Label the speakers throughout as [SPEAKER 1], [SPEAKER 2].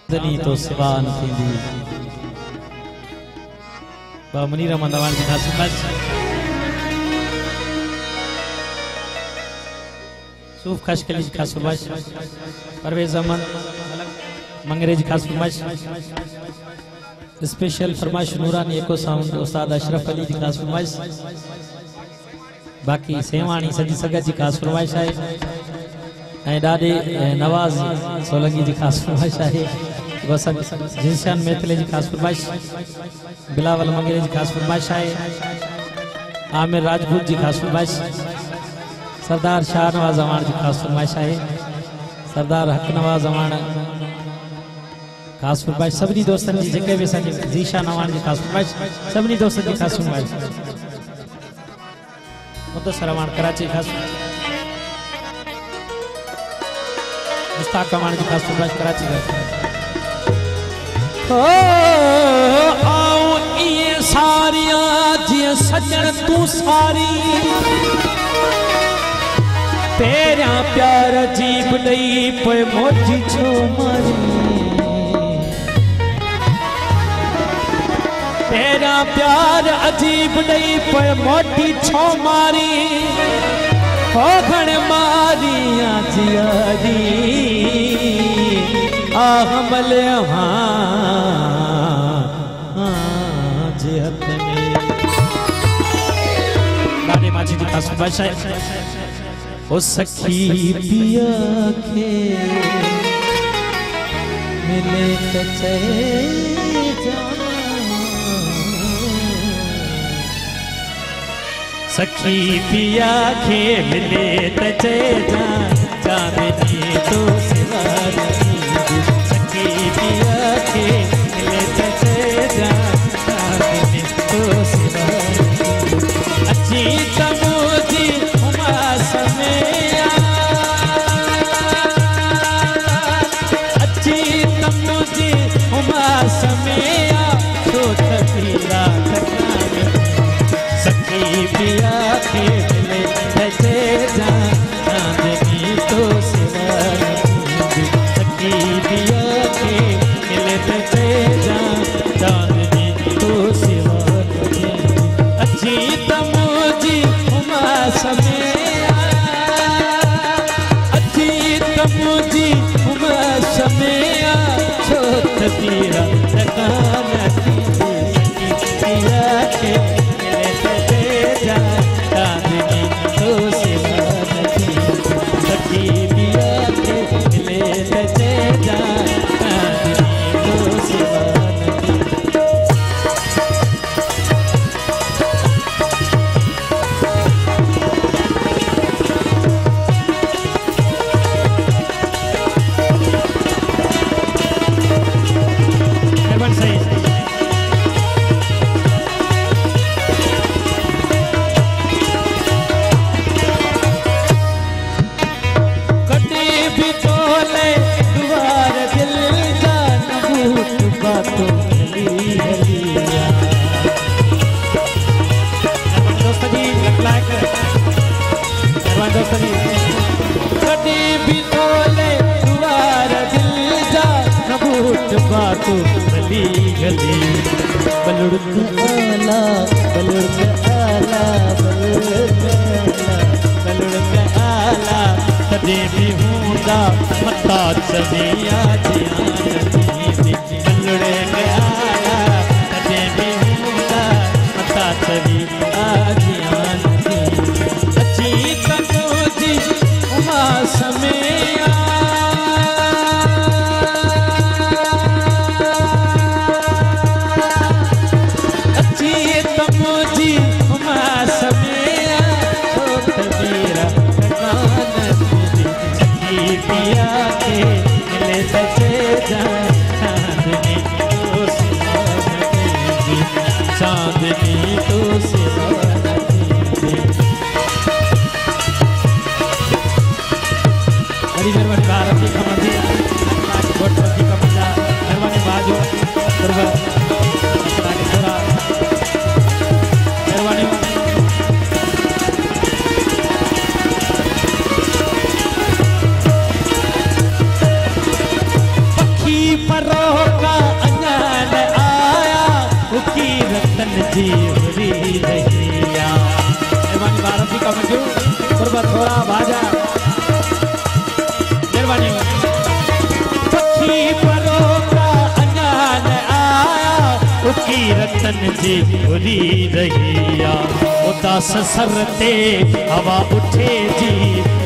[SPEAKER 1] चांदनी तो सिवान थींदी बा मुनीर अहमद अवान जी खास बस सूफ खशकली जी खास बस परवेज अहमद मंगरे जी खास बस स्पेशल फरमाइश नूरानी एको साउंड उस्ताद अशरफ अली जी खास फरमाइश बाकी सेवाणी सजी सगत जी खास फरमाइश है दादे नवाज सोलंकी जी खास फरमाइश है वसन जिनशान मेथले जी खास फरमाइश बिलावल मंगरे जी खास फरमाइश है आमिर राजपूत जी खास फरमाइश सरदार शाहनवाज अवान जी खास फरमाइश है सरदार हक नवाज अवान खास फरमाइश सभी दोस्तन जी जेके भी संजी जीशान अवान जी खास फरमाइश सभी दोस्तन जी खास फरमाइश मुद्दसर अवान कराची खास मुस्ताक अवान जी खास फरमाइश कराची ओ आओ ये सारिया जी सजन तू सारी तेरा प्यार अजीब दई पे मोजी छो मारी तेरा प्यार अजीब दई पे मोटी छो मारी हो घण मारिया जियारी आहमल जिहत में गाने माजी जी खास फरमाइश है ओ सखी पिया के मिले कचे सखी पिया के मिले तचे चांदनी तो सिवार सखी पिया के मिले तचे चांदनी तो सिवार अच्छी तमोजी उमा समेया अच्छी तमोजी उमा समेया तो तपीरा सखी पिया के मिले तचे चांदनी तो सिवार सखी पिया के मिले तचे चांदनी तो सिवार अच्छी तमोजी उमा समेया अच्छी तमोजी उमा समेया छोट पीरा तकान पिया के चांदनी तो सिवार सखी पिया के मिले तचे चांदनी तो सिवार गली गली बलुड़क आला बलुड़क आला बलुड़क आला कदे भी हूंदा मता चलिया जियानी बलुड़क आला कदे भी हूंदा मता चलिया जियानी अच्छी तमोजी उमा समेया चांदनी तो सिवार हरी मेहरबानी भारत की खबर दी गोटपति का मजा मेहरबानी बाजो दुर्गा अपना के थोड़ा मेहरबानी पक्षी थोड़ा भाजा मेहरबानी पखी परो का अजान आया उकी रतन जी भुली रहिया उदास सरते हवा उठे जी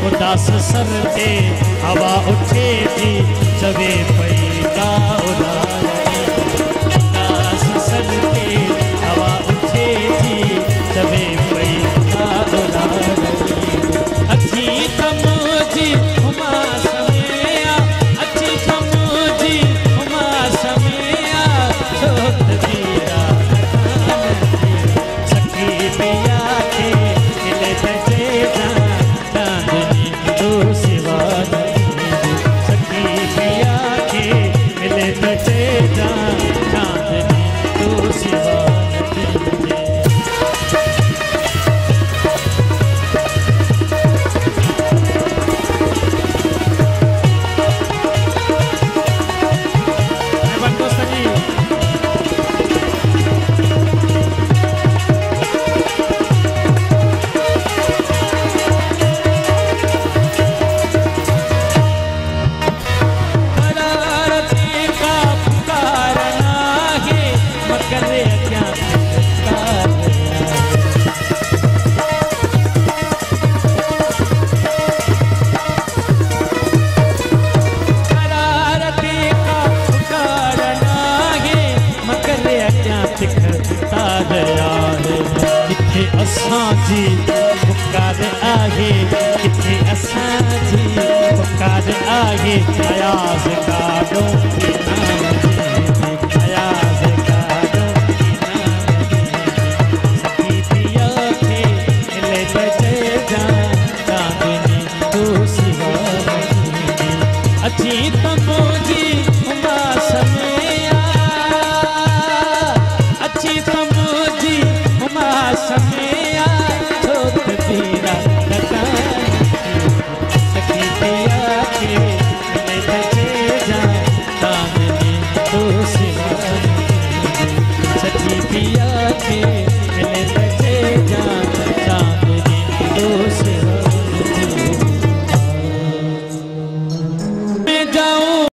[SPEAKER 1] उदास सरते हवा उठे जी चवे पैदा उदास सरते हवा उठे जी चवे पैदा अच्छी तमुजी उमा समेया अच्छी तमुजी उमा समेया छोट दिया सखी पिया के मिले बजे चांदनी तो सिवा सखी पिया के मिले बजे चांदनी तो सिवा किथे असांजी पुकार आहे किथे असांजी पुकार आहे अयाज़ काडो अयाज़ काडो सखी पिया के मिले बजे चांदनी तो सिवा अच्छी तमुजी उमा समेया अच्छी तमुजी उमा समेया छोट पीरा सखी पिया के मिले बजे चांदनी तो सिवा सखी पिया के